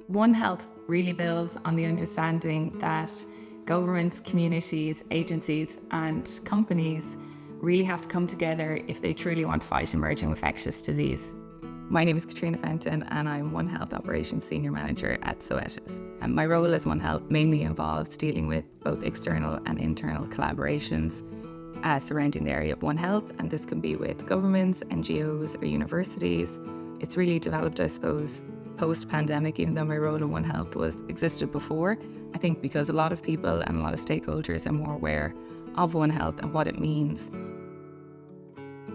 One Health really builds on the understanding that governments, communities, agencies and companies really have to come together if they truly want to fight emerging infectious disease. My name is Caitriona Fenton and I'm One Health Operations Senior Manager at Zoetis. And my role as One Health mainly involves dealing with both external and internal collaborations surrounding the area of One Health, and this can be with governments, NGOs or universities. It's really developed, I suppose, post-pandemic, even though my role in One Health existed before. I think because a lot of people and a lot of stakeholders are more aware of One Health and what it means.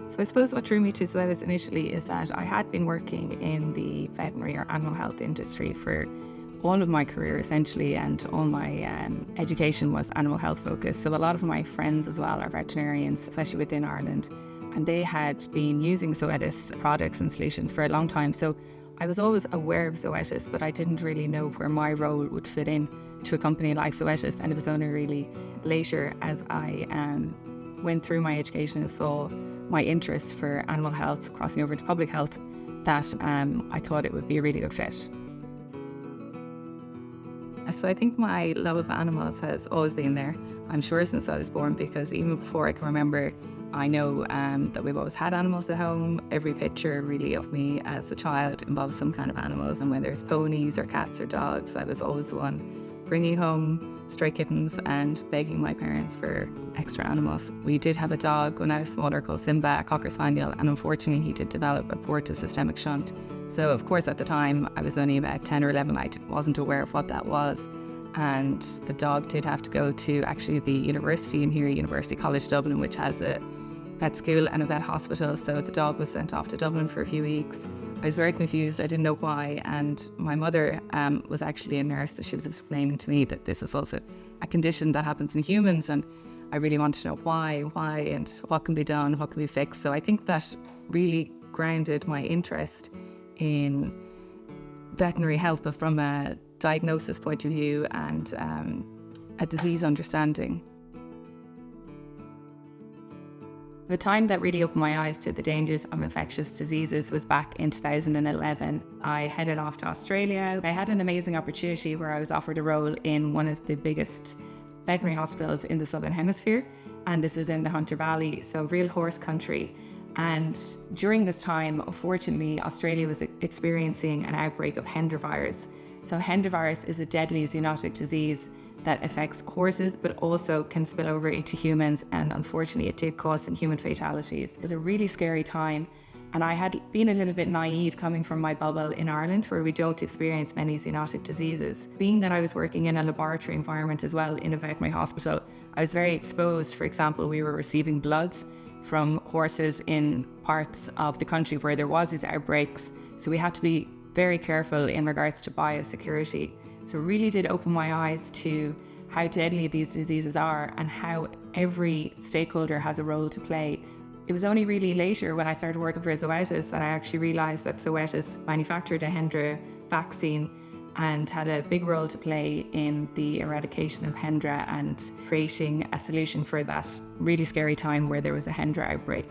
So I suppose what drew me to Zoetis initially is that I had been working in the veterinary or animal health industry for all of my career essentially, and all my education was animal health focused. So a lot of my friends as well are veterinarians, especially within Ireland, and they had been using Zoetis products and solutions for a long time. So I was always aware of Zoetis, but I didn't really know where my role would fit in to a company like Zoetis. And it was only really later as I went through my education and saw my interest for animal health crossing over to public health that I thought it would be a really good fit. So I think my love of animals has always been there. I'm sure since I was born, because even before I can remember, I know that we've always had animals at home. Every picture really of me as a child involves some kind of animals, and whether it's ponies or cats or dogs, I was always the one bringing home stray kittens and begging my parents for extra animals. We did have a dog when I was smaller called Simba, a Cocker Spaniel, and unfortunately he did develop a portal systemic shunt. So of course at the time I was only about 10 or 11, I wasn't aware of what that was. And the dog did have to go to actually the university in here, University College Dublin, which has a vet school and a vet hospital. So the dog was sent off to Dublin for a few weeks. I was very confused, I didn't know why, and my mother was actually a nurse, so she was explaining to me that this is also a condition that happens in humans, and I really wanted to know why, and what can be done, what can be fixed. So I think that really grounded my interest in veterinary health, but from a diagnosis point of view and a disease understanding. The time that really opened my eyes to the dangers of infectious diseases was back in 2011. I headed off to Australia. I had an amazing opportunity where I was offered a role in one of the biggest veterinary hospitals in the Southern Hemisphere, and this is in the Hunter Valley, so real horse country. And during this time, unfortunately, Australia was experiencing an outbreak of Hendra virus. So Hendra virus is a deadly zoonotic disease that affects horses, but also can spill over into humans. And unfortunately, it did cause some human fatalities. It was a really scary time. And I had been a little bit naive coming from my bubble in Ireland, where we don't experience many zoonotic diseases. Being that I was working in a laboratory environment as well in a veterinary hospital, I was very exposed. For example, we were receiving bloods from horses in parts of the country where there was these outbreaks. So we had to be very careful in regards to biosecurity. So it really did open my eyes to how deadly these diseases are and how every stakeholder has a role to play. It was only really later when I started working for Zoetis that I actually realised that Zoetis manufactured a Hendra vaccine and had a big role to play in the eradication of Hendra and creating a solution for that really scary time where there was a Hendra outbreak.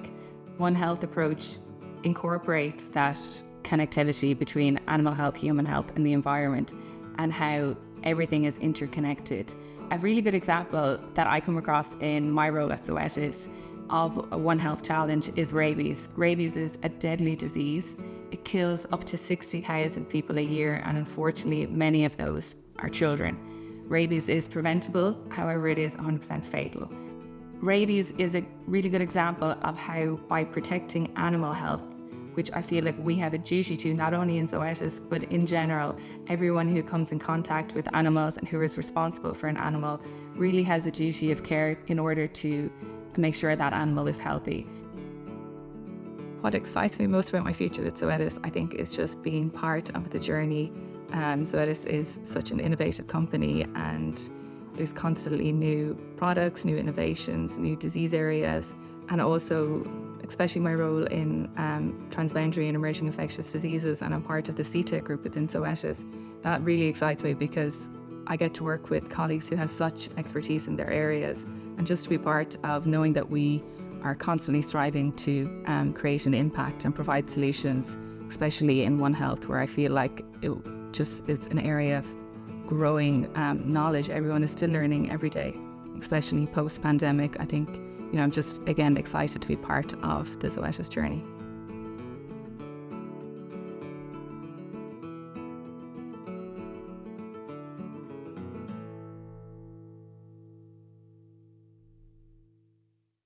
One Health approach incorporates that connectivity between animal health, human health and the environment, and how everything is interconnected. A really good example that I come across in my role at Zoetis of a One Health challenge is rabies. Rabies is a deadly disease. It kills up to 60,000 people a year, and unfortunately many of those are children. Rabies is preventable, however it is 100% fatal. Rabies is a really good example of how, by protecting animal health, which I feel like we have a duty to, not only in Zoetis, but in general, everyone who comes in contact with animals and who is responsible for an animal really has a duty of care in order to make sure that animal is healthy. What excites me most about my future with Zoetis, I think, is just being part of the journey. Zoetis is such an innovative company, and there's constantly new products, new innovations, new disease areas, and also especially my role in transboundary and emerging infectious diseases, and I'm part of the CTEC group within Zoetis. That really excites me because I get to work with colleagues who have such expertise in their areas, and just to be part of knowing that we are constantly striving to create an impact and provide solutions, especially in One Health, where I feel like just it's an area of growing knowledge. Everyone is still learning every day, especially post-pandemic. I think, I'm just, again, excited to be part of the Zoetis journey.